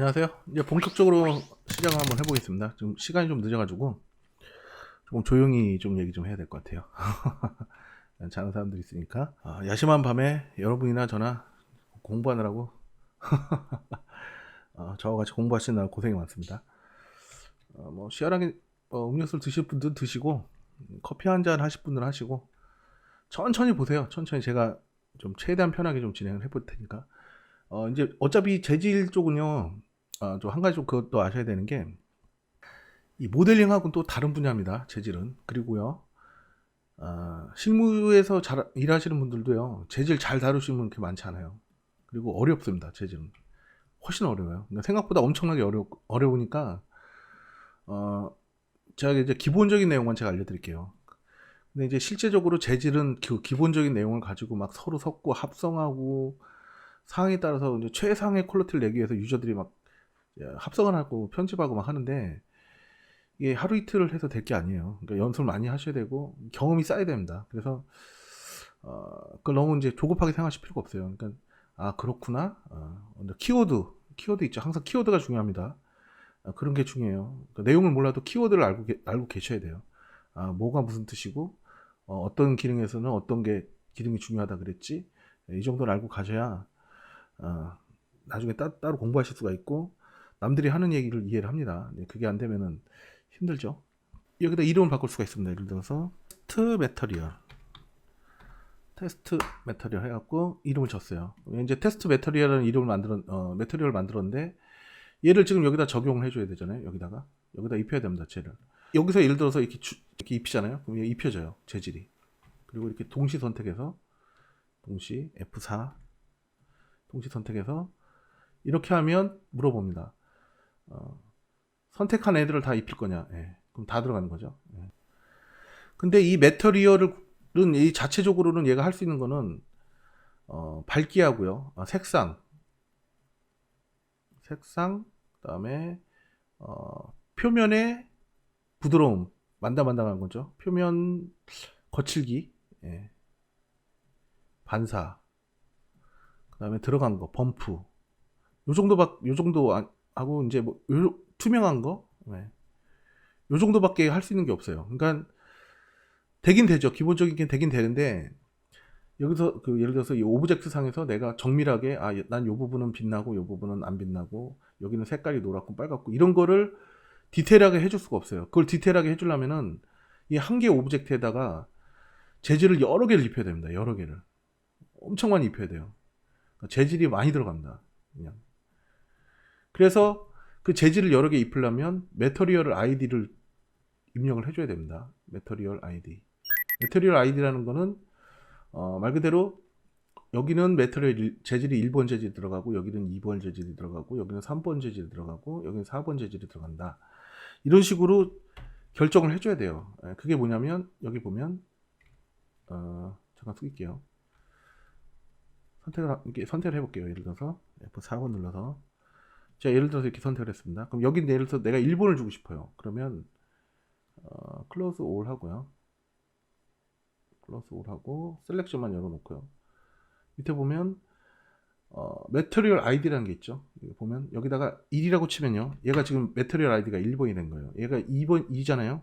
안녕하세요. 이제 본격적으로 시작을 한번 해보겠습니다. 지금 시간이 좀 늦어가지고 조금 조용히 좀 얘기 좀 해야 될 것 같아요. 자는 사람들이 있으니까. 야심한 밤에 여러분이나 저나 공부하느라고 저와 같이 공부하시느라 고생이 많습니다. 뭐 시원하게 음료수를 드실 분들은 드시고 커피 한 잔 하실 분들은 하시고 천천히 보세요. 천천히 제가 좀 최대한 편하게 좀 진행을 해볼 테니까. 이제 어차피 재질 쪽은요. 좀 한 가지 좀 그것도 아셔야 되는 게 이 모델링하고는 또 다른 분야입니다. 재질은. 그리고요. 실무에서 잘 일하시는 분들도요. 재질 잘 다루시는 분 그렇게 많지 않아요. 그리고 어렵습니다. 재질은. 훨씬 어려워요. 그러니까 생각보다 엄청나게 어려우니까 제가 이제 기본적인 내용만 제가 알려드릴게요. 근데 이제 실제적으로 재질은 그 기본적인 내용을 가지고 막 서로 섞고 합성하고 상황에 따라서 이제 최상의 퀄리티를 내기 위해서 유저들이 막 합성을 하고 편집하고 막 하는데 이게 하루 이틀을 해서 될 게 아니에요. 그러니까 연습을 많이 하셔야 되고 경험이 쌓여야 됩니다. 그래서 그걸 너무 이제 조급하게 생각하실 필요가 없어요. 그러니까 그렇구나. 키워드 있죠. 항상 키워드가 중요합니다. 그런 게 중요해요. 그러니까 내용을 몰라도 키워드를 알고 계셔야 돼요. 뭐가 무슨 뜻이고 어떤 기능에서는 어떤 게 기능이 중요하다 그랬지. 이 정도는 알고 가셔야 나중에 따로 공부하실 수가 있고 남들이 하는 얘기를 이해를 합니다. 그게 안 되면은 힘들죠. 여기다 이름을 바꿀 수가 있습니다. 예를 들어서 테스트 메터리얼 해갖고 이름을 줬어요. 이제 테스트 메터리얼이라는 이름을 메터리얼을 만들었는데 얘를 지금 여기다 적용을 해줘야 되잖아요. 여기다 입혀야 됩니다. 쟤를 여기서 예를 들어서 이렇게 입히잖아요. 그럼 얘 입혀져요. 재질이. 그리고 이렇게 동시 선택해서 동시 F4 동시 선택해서 이렇게 하면 물어봅니다. 선택한 애들을 다 입힐 거냐? 예. 그럼 다 들어가는 거죠. 예. 근데 이 메터리얼은 이 자체적으로는 얘가 할 수 있는 거는 밝기하고요. 색상 그다음에 표면의 부드러움 만담한 거죠. 표면 거칠기, 예. 반사, 그다음에 들어간 거 범프. 요 정도 하고 이제 뭐 투명한 거, 네. 요 정도밖에 할 수 있는 게 없어요. 그러니까 되긴 되죠. 기본적인 게 되긴 되는데 여기서 예를 들어서 이 오브젝트 상에서 내가 정밀하게 난 요 부분은 빛나고 요 부분은 안 빛나고 여기는 색깔이 노랗고 빨갛고 이런 거를 디테일하게 해줄 수가 없어요. 그걸 디테일하게 해주려면은 이 한 개의 오브젝트에다가 재질을 여러 개를 입혀야 됩니다. 여러 개를 엄청 많이 입혀야 돼요. 그러니까 재질이 많이 들어갑니다. 그냥. 그래서 그 재질을 여러 개 입히려면 메터리얼 아이디를 입력을 해줘야 됩니다. 메터리얼 아이디. 메터리얼 아이디라는 거는 말 그대로 여기는 메터리얼 재질이 1번 재질이 들어가고 여기는 2번 재질이 들어가고 여기는 3번 재질이 들어가고 여기는 4번 재질이 들어간다. 이런 식으로 결정을 해줘야 돼요. 그게 뭐냐면 여기 보면 잠깐 숙일게요. 선택을 해볼게요. 예를 들어서 F4번 눌러서 제가 예를 들어서 이렇게 선택을 했습니다. 그럼 여기 예를 들어서 내가 1번을 주고 싶어요. 그러면 클로즈 올 하고요. 클로즈 올 하고 셀렉션만 열어놓고요. 밑에 보면 메터리얼 아이디라는 게 있죠. 보면 여기다가 1이라고 치면요. 얘가 지금 메터리얼 아이디가 1번이 된 거예요. 얘가 2잖아요.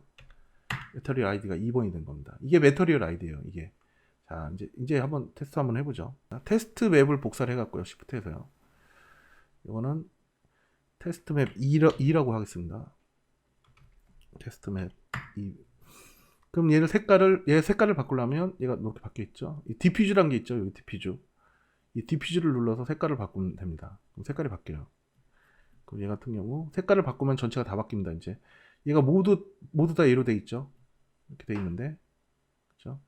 메터리얼 아이디가 2번이 된 겁니다. 이게 메터리얼 아이디예요. 이게. 자, 이제 한번 테스트 한번 해보죠. 테스트 맵을 복사를 해갖고요. 시프트에서요. 이거는 테스트 맵 2라고 하겠습니다. 테스트 맵 2. 그럼 얘 색깔을 바꾸려면 얘가 이렇게 바뀌어 있죠. 이 디퓨즈라는 게 있죠. 여기 디퓨즈. 이 디퓨즈를 눌러서 색깔을 바꾸면 됩니다. 그럼 색깔이 바뀌어요. 그럼 얘 같은 경우 색깔을 바꾸면 전체가 다 바뀝니다. 이제 얘가 모두 다 얘로 돼 있죠. 이렇게 돼 있는데, 그렇죠?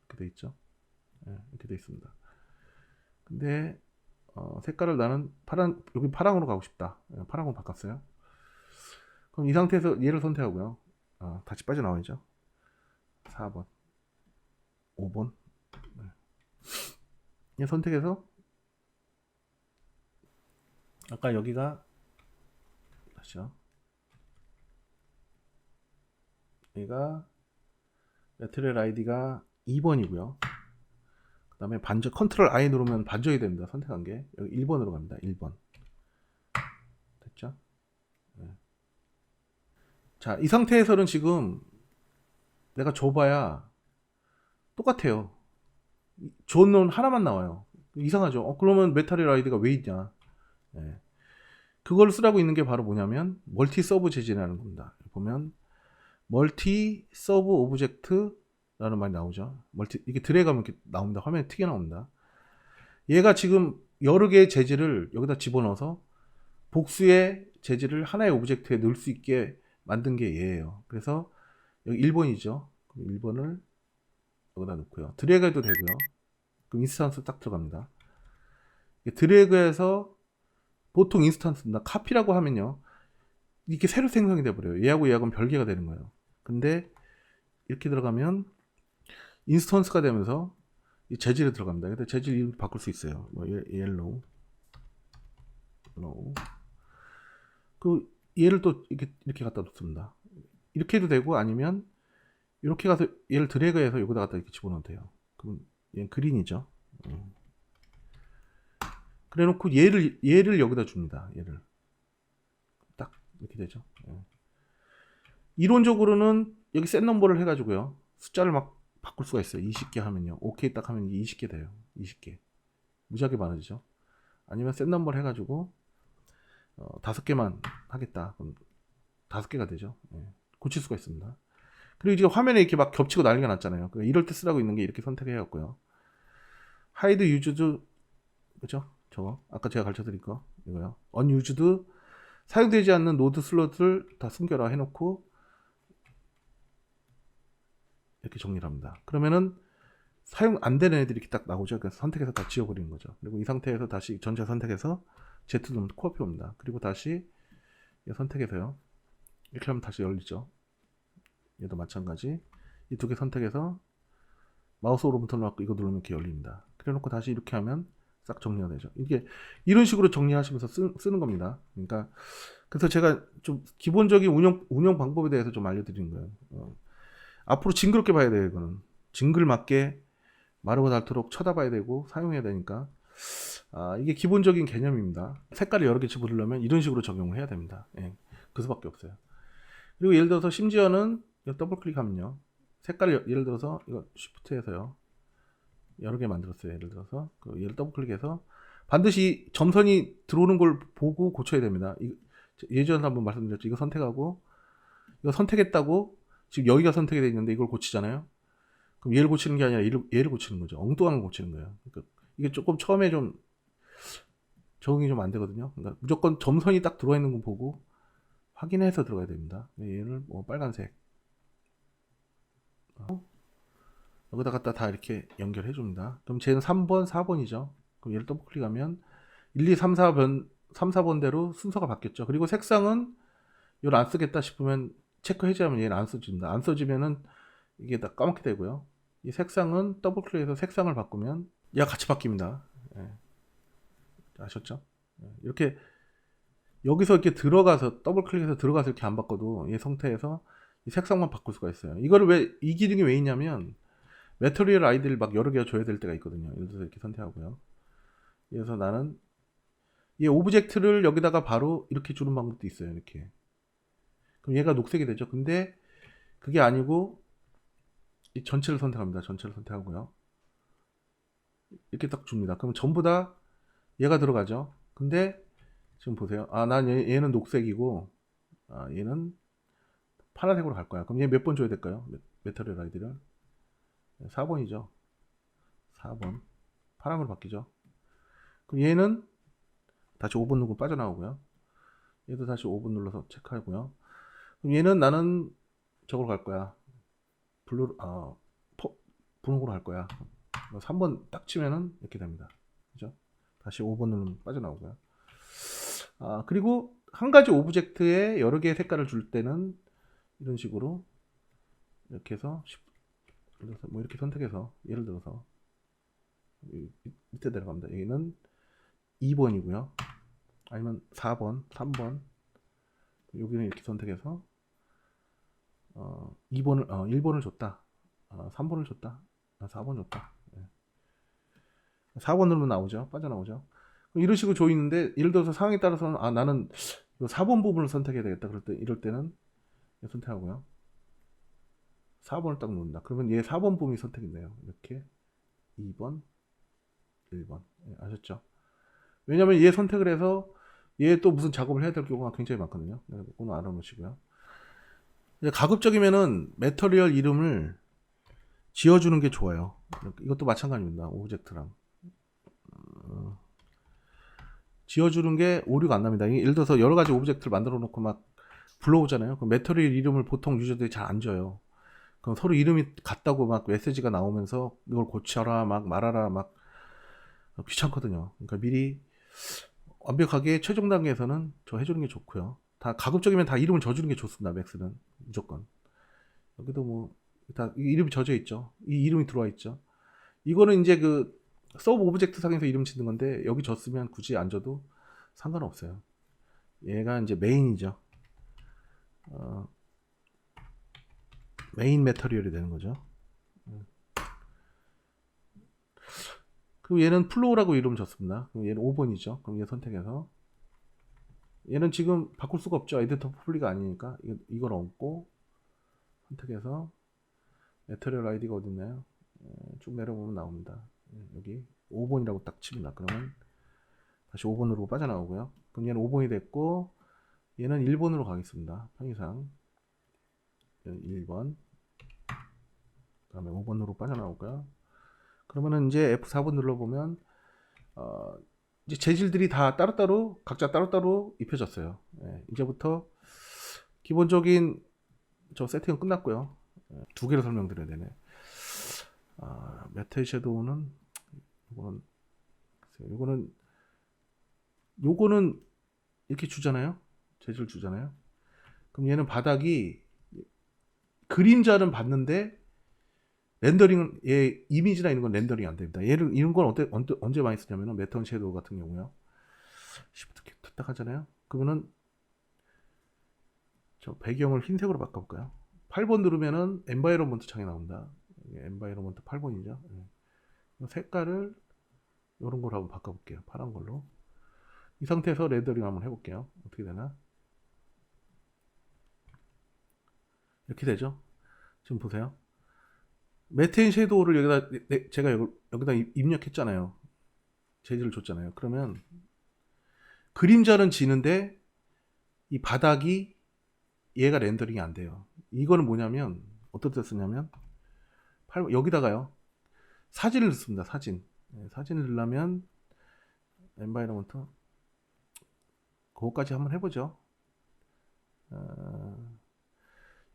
이렇게 돼 있죠. 네, 이렇게 돼 있습니다. 근데 색깔을 나는 여기 파랑으로 가고 싶다. 파랑으로 바꿨어요. 그럼 이 상태에서 얘를 선택하고요. 다시 빠져나와야죠. 4번, 5번. 네. 얘 선택해서 아까 여기가 다시요. 여기가 메테리얼 아이디가 2번이고요. 그 다음에 컨트롤 I 누르면 반전이 됩니다. 선택한 게 여기 1번으로 갑니다. 1번. 자, 이 상태에서는 지금 내가 줘봐야 똑같아요. 존은 하나만 나와요. 이상하죠. 그러면 메타리얼 아이디가 왜 있냐. 예. 그걸 쓰라고 있는 게 바로 뭐냐면 멀티 서브 재질이라는 겁니다. 보면 멀티 서브 오브젝트라는 말이 나오죠. 이게 드래그하면 이렇게 나옵니다. 화면에 튀겨 나옵니다. 얘가 지금 여러 개의 재질을 여기다 집어넣어서 복수의 재질을 하나의 오브젝트에 넣을 수 있게 만든 게 얘예요. 그래서 여기 1번이죠. 1번을 여기다 넣고요. 드래그해도 되고요. 그럼 인스턴스 딱 들어갑니다. 드래그해서 보통 인스턴스입니다. 카피라고 하면요. 이렇게 새로 생성이 돼버려요. 얘하고 얘하고는 별개가 되는 거예요. 근데 이렇게 들어가면 인스턴스가 되면서 이 재질에 들어갑니다. 근데 재질 이름 바꿀 수 있어요. 뭐 옐로우. 그 얘를 또 이렇게 갖다 놓습니다. 이렇게 해도 되고 아니면 이렇게 가서 얘를 드래그해서 여기다 갖다 이렇게 집어넣어도 돼요. 그럼 얘는 그린이죠. 그래 놓고 얘를 여기다 줍니다. 얘를 딱 이렇게 되죠. 이론적으로는 여기 셋 넘버를 해가지고요. 숫자를 막 바꿀 수가 있어요. 20개 하면요. 오케이 딱 하면 20개 돼요. 20개. 무지하게 많아지죠. 아니면 셋 넘버를 해가지고 5개만 하겠다. 그럼 5개가 되죠. 고칠 수가 있습니다. 그리고 지금 화면에 이렇게 막 겹치고 난리가 났잖아요. 그러니까 이럴 때 쓰라고 있는 게 이렇게 선택해갖고요. 하이드 유즈드, 그죠? 저거 아까 제가 가르쳐 드릴 거 이거요. unused 사용되지 않는 노드 슬롯을 다 숨겨라 해놓고 이렇게 정리를 합니다. 그러면은 사용 안 되는 애들이 이렇게 딱 나오죠. 그래서 선택해서 다 지워버리는 거죠. 그리고 이 상태에서 다시 전체 선택해서 Z 누르면 코앞에 옵니다. 그리고 다시 선택해서요. 이렇게 하면 다시 열리죠. 얘도 마찬가지. 이 두 개 선택해서 마우스 오른부터 놓고 이거 누르면 이렇게 열립니다. 그래 놓고 다시 이렇게 하면 싹 정리가 되죠. 이게 이런 식으로 정리하시면서 쓰는 겁니다. 그러니까 그래서 제가 좀 기본적인 운영 방법에 대해서 좀 알려드리는 거예요. 앞으로 징그럽게 봐야 돼요. 이거는 징글맞게 마르고 닳도록 쳐다봐야 되고 사용해야 되니까 이게 기본적인 개념입니다. 색깔을 여러 개 집어넣으려면 이런 식으로 적용을 해야 됩니다. 그 수밖에 없어요. 그리고 예를 들어서 심지어는 이거 더블 클릭하면요. 색깔을 예를 들어서 이거 쉬프트해서요. 여러 개 만들었어요. 예를 들어서 얘를 더블 클릭해서 반드시 점선이 들어오는 걸 보고 고쳐야 됩니다. 예전에 한번 말씀드렸죠. 이거 선택하고 이거 선택했다고 지금 여기가 선택이 되어 있는데 이걸 고치잖아요. 그럼 얘를 고치는 게 아니라 얘를 고치는 거죠. 엉뚱한 걸 고치는 거예요. 그러니까 이게 조금 처음에 좀 적응이 좀 안 되거든요. 그러니까 무조건 점선이 딱 들어와 있는 거 보고 확인해서 들어가야 됩니다. 얘를 뭐 빨간색 여기다 갖다 다 이렇게 연결해 줍니다. 그럼 쟤는 3번, 4번이죠. 그럼 얘를 더블 클릭하면 1, 2, 3, 4번, 3, 4번대로 순서가 바뀌었죠. 그리고 색상은 이걸 안 쓰겠다 싶으면 체크 해제하면 얘는 안 써집니다. 안 써지면은 이게 다 까맣게 되고요. 이 색상은 더블 클릭해서 색상을 바꾸면 얘가 같이 바뀝니다. 아셨죠? 이렇게 여기서 이렇게 들어가서 더블 클릭해서 들어가서 이렇게 안 바꿔도 이 상태에서 이 색상만 바꿀 수가 있어요. 이거를 이 기능이 왜 있냐면 매터리얼 아이디를 막 여러 개가 줘야 될 때가 있거든요. 예를 들어서 이렇게 선택하고요. 그래서 나는 이 오브젝트를 여기다가 바로 이렇게 주는 방법도 있어요. 이렇게. 그럼 얘가 녹색이 되죠. 근데 그게 아니고 이 전체를 선택합니다. 전체를 선택하고요. 이렇게 딱 줍니다. 그럼 전부 다 얘가 들어가죠. 근데 지금 보세요. 난 얘는 녹색이고 얘는 파란색으로 갈 거야. 그럼 얘 몇 번 줘야 될까요? 매터리얼 아이디를 4번이죠. 4번 파란으로 바뀌죠. 그럼 얘는 다시 5번 누르고 빠져나오고요. 얘도 다시 5번 눌러서 체크하고요. 그럼 얘는 나는 저걸 갈 거야. 분홍으로 갈 거야. 3번 딱 치면은 이렇게 됩니다. 그죠? 다시 5번 누르면 빠져나오고요. 그리고 한 가지 오브젝트에 여러 개의 색깔을 줄 때는 이런 식으로 이렇게 해서 뭐 이렇게 선택해서 예를 들어서 밑에 내려갑니다. 여기는 2번이고요. 아니면 4번, 3번 여기는 이렇게 선택해서 1번을 줬다. 3번을 줬다. 4번 줬다. 4번 누르면 나오죠. 빠져나오죠. 이런 식으로 줘 있는데 예를 들어서 상황에 따라서는 나는 4번 부분을 선택해야 되겠다. 이럴 때는 얘 선택하고요. 4번을 딱 누른다. 그러면 얘 4번 봄이 선택이네요. 이렇게 2번, 1번. 예, 아셨죠? 왜냐면 얘 선택을 해서 얘 또 무슨 작업을 해야 될 경우가 굉장히 많거든요. 그거는 알아놓으시고요. 이제 가급적이면은 매터리얼 이름을 지어주는 게 좋아요. 이것도 마찬가지입니다. 오브젝트랑 지어주는 게 오류가 안 납니다. 예를 들어서 여러 가지 오브젝트를 만들어 놓고 막 불러오잖아요. 그럼 매터리얼 이름을 보통 유저들이 잘 안 줘요. 그럼 서로 이름이 같다고 막 메시지가 나오면서 이걸 고쳐라 막 말하라 막 귀찮거든요. 그러니까 미리 완벽하게 최종 단계에서는 저 해주는 게 좋고요. 다 가급적이면 다 이름을 져주는 게 좋습니다. 맥스는 무조건. 여기도 뭐 다 이름이 져져 있죠. 이 이름이 들어와 있죠. 이거는 이제 그 서브 오브젝트 상에서 이름 짓는 건데 여기 졌으면 굳이 안 져도 상관없어요. 얘가 이제 메인이죠. 메인 매터리얼이 되는 거죠. 그리고 얘는 플로우라고 이름 줬습니다. 그럼 얘는 5번이죠. 그럼 얘 선택해서 얘는 지금 바꿀 수가 없죠. 에디터 풀리가 아니니까 이걸 얹고 선택해서 매터리얼 아이디가 어디 있나요? 쭉 내려보면 나옵니다. 여기 5번이라고 딱 칩니다. 그러면 다시 5번으로 빠져나오고요. 그럼 얘는 5번이 됐고 얘는 1번으로 가겠습니다. 편의상 1번 그 다음에 5번으로 빠져나오고요. 그러면은 이제 F4번 눌러보면 이제 재질들이 다 따로따로 각자 따로따로 입혀졌어요. 이제부터 기본적인 저 세팅은 끝났고요. 두 개를 설명드려야 되네. 메탈 섀도우는 요거는 이렇게 주잖아요. 재질 주잖아요. 그럼 얘는 바닥이 그림자는 봤는데 렌더링은 얘 이미지나 이런 건 렌더링이 안 됩니다. 얘를 이런 건 언제 많이 쓰냐면은 메탈 섀도우 같은 경우요. 시프트 키 딱 하잖아요. 그러면은 저 배경을 흰색으로 바꿔볼까요? 8번 누르면은 엔바이러먼트 창이 나옵니다. 엔바이러먼트 8번이죠. 색깔을 이런 걸로 한번 바꿔볼게요. 파란 걸로. 이 상태에서 렌더링 한번 해볼게요. 어떻게 되나? 이렇게 되죠. 지금 보세요. 매트인 섀도우를 여기다 제가 여기다 입력했잖아요. 재질을 줬잖아요. 그러면 그림자는 지는데 이 바닥이 얘가 렌더링이 안 돼요. 이거는 뭐냐면 어떻게 쓰냐면 여기다가요 사진을 넣습니다. 사진을 넣으면 엔바이러먼트 그거까지 한번 해보죠.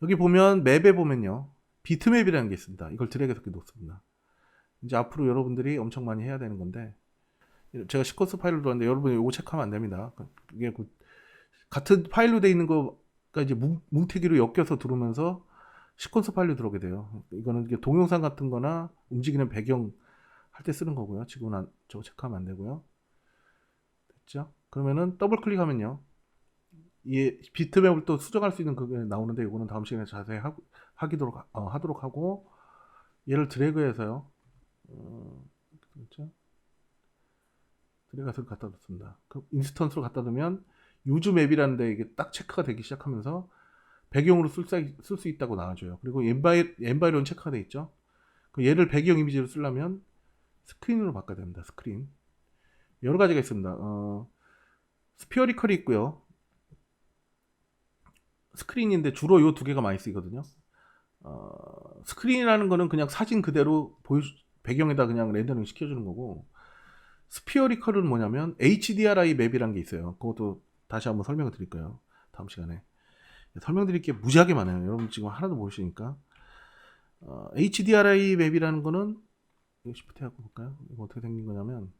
여기 보면 맵에 보면요 비트맵이라는 게 있습니다. 이걸 드래그해서 이렇게 놓습니다. 이제 앞으로 여러분들이 엄청 많이 해야 되는 건데 제가 시퀀스 파일을 들었는데 여러분이 이거 체크하면 안 됩니다. 이게 같은 파일로 돼 있는 거가 이제 뭉태기로 엮여서 들어오면서 시퀀스 파일로 들어오게 돼요. 이거는 이게 동영상 같은 거나 움직이는 배경 할 때 쓰는 거고요. 지금은 저거 체크하면 안 되고요. 됐죠? 그러면은 더블 클릭하면요. 이 비트맵을 또 수정할 수 있는 그게 나오는데 이거는 다음 시간에 자세히 하도록 하고 얘를 드래그해서요. 그렇죠? 드래그해서 갖다 놓습니다. 그 인스턴스로 갖다 두면 유즈 맵이라는 데 이게 딱 체크가 되기 시작하면서 배경으로 쓸 수 있다고 나와줘요. 그리고 엔바이런 체크가 돼 있죠. 얘를 배경 이미지로 쓰려면 스크린으로 바꿔야 됩니다. 스크린. 여러 가지가 있습니다. 스피어리컬이 있고요. 스크린인데 주로 요 두 개가 많이 쓰이거든요. 스크린이라는 거는 그냥 사진 그대로 배경에다 그냥 렌더링 시켜주는 거고, 스피어리컬은 뭐냐면 HDRI 맵이라는 게 있어요. 그것도 다시 한번 설명을 드릴 거예요. 다음 시간에. 설명드릴 게 무지하게 많아요. 여러분 지금 하나도 모르시니까. HDRI 맵이라는 거는 이거 시프트 해갖고 볼까요? 이거 어떻게 생긴 거냐면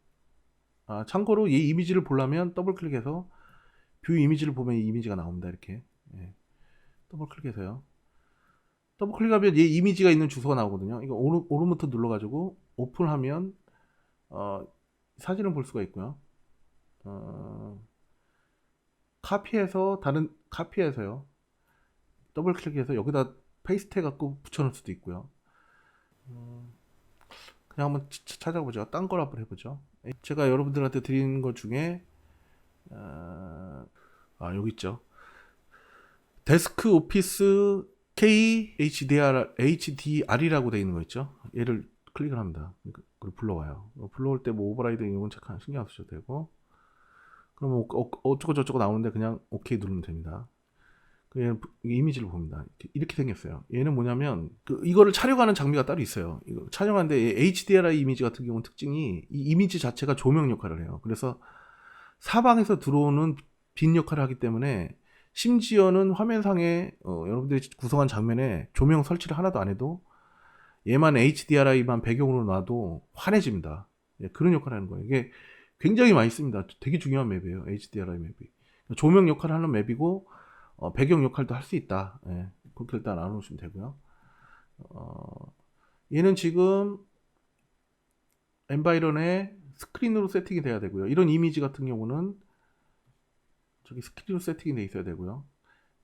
참고로 이 이미지를 보려면 더블 클릭해서 뷰 이미지를 보면 이 이미지가 나옵니다. 이렇게 더블 클릭해서요. 더블 클릭하면 이 이미지가 있는 주소가 나오거든요. 이거 오른부터 눌러가지고 오픈하면 사진을 볼 수가 있고요. 카피해서요. 더블 클릭해서 여기다 페이스트 해갖고 붙여놓을 수도 있고요. 그냥 한번 찾아보죠. 딴 걸 한번 해보죠. 제가 여러분들한테 드리는 것 중에 여기 있죠. 데스크 오피스 HDR이라고 되어 있는 거 있죠. 얘를 클릭을 합니다. 그리고 불러와요. 불러올 때 뭐 오버라이드 이건 신경 안 쓰셔도 되고, 그러면 어쩌고 저쩌고 나오는데 그냥 오케이 누르면 됩니다. 얘는 이미지를 봅니다. 이렇게 생겼어요. 얘는 뭐냐면 이거를 촬영하는 장비가 따로 있어요. 이거 촬영하는데 HDRI 이미지 같은 경우는 특징이 이 이미지 자체가 조명 역할을 해요. 그래서 사방에서 들어오는 빛 역할을 하기 때문에 심지어는 화면상에 여러분들이 구성한 장면에 조명 설치를 하나도 안 해도 얘만 HDRI만 배경으로 놔도 환해집니다. 예, 그런 역할을 하는 거예요. 이게 굉장히 많이 씁니다. 되게 중요한 맵이에요. HDRI 맵이. 조명 역할을 하는 맵이고 배경 역할도 할 수 있다. 예, 그렇게 일단 알아놓으시면 되고요. 얘는 지금 엔바이런에 스크린으로 세팅이 돼야 되고요. 이런 이미지 같은 경우는 저기 스크린으로 세팅이 돼 있어야 되고요.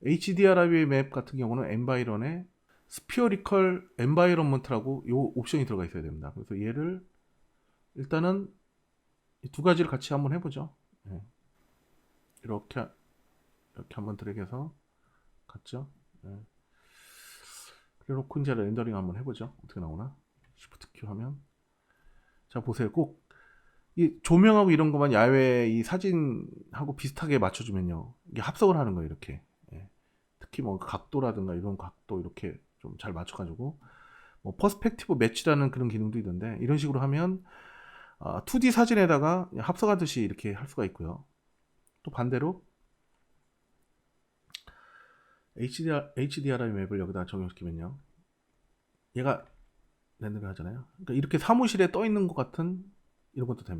HDRI 맵 같은 경우는 엔바이런에 스피어리컬 엔바이런먼트라고 요 옵션이 들어가 있어야 됩니다. 그래서 얘를 일단은 이 두 가지를 같이 한번 해보죠. 예. 이렇게 한번 드래그해서 갔죠. 예. 그래놓고 이제 렌더링 한번 해보죠. 어떻게 나오나? Shift Q 하면 자 보세요. 꼭 이 조명하고 이런 것만 야외 이 사진하고 비슷하게 맞춰주면요, 이게 합성을 하는 거예요. 이렇게. 예. 특히 뭐 각도라든가 이런 각도 이렇게 좀 잘 맞춰가지고 뭐 퍼스펙티브 매치라는 그런 기능도 있는데 이런 식으로 하면 2D 사진에다가 합성하듯이 이렇게 할 수가 있고요. 또 반대로 HDRI 맵을 여기다 적용시키면요, 얘가 렌더링 하잖아요. 그러니까 이렇게 사무실에 떠 있는 것 같은 이런 것도 됩니다.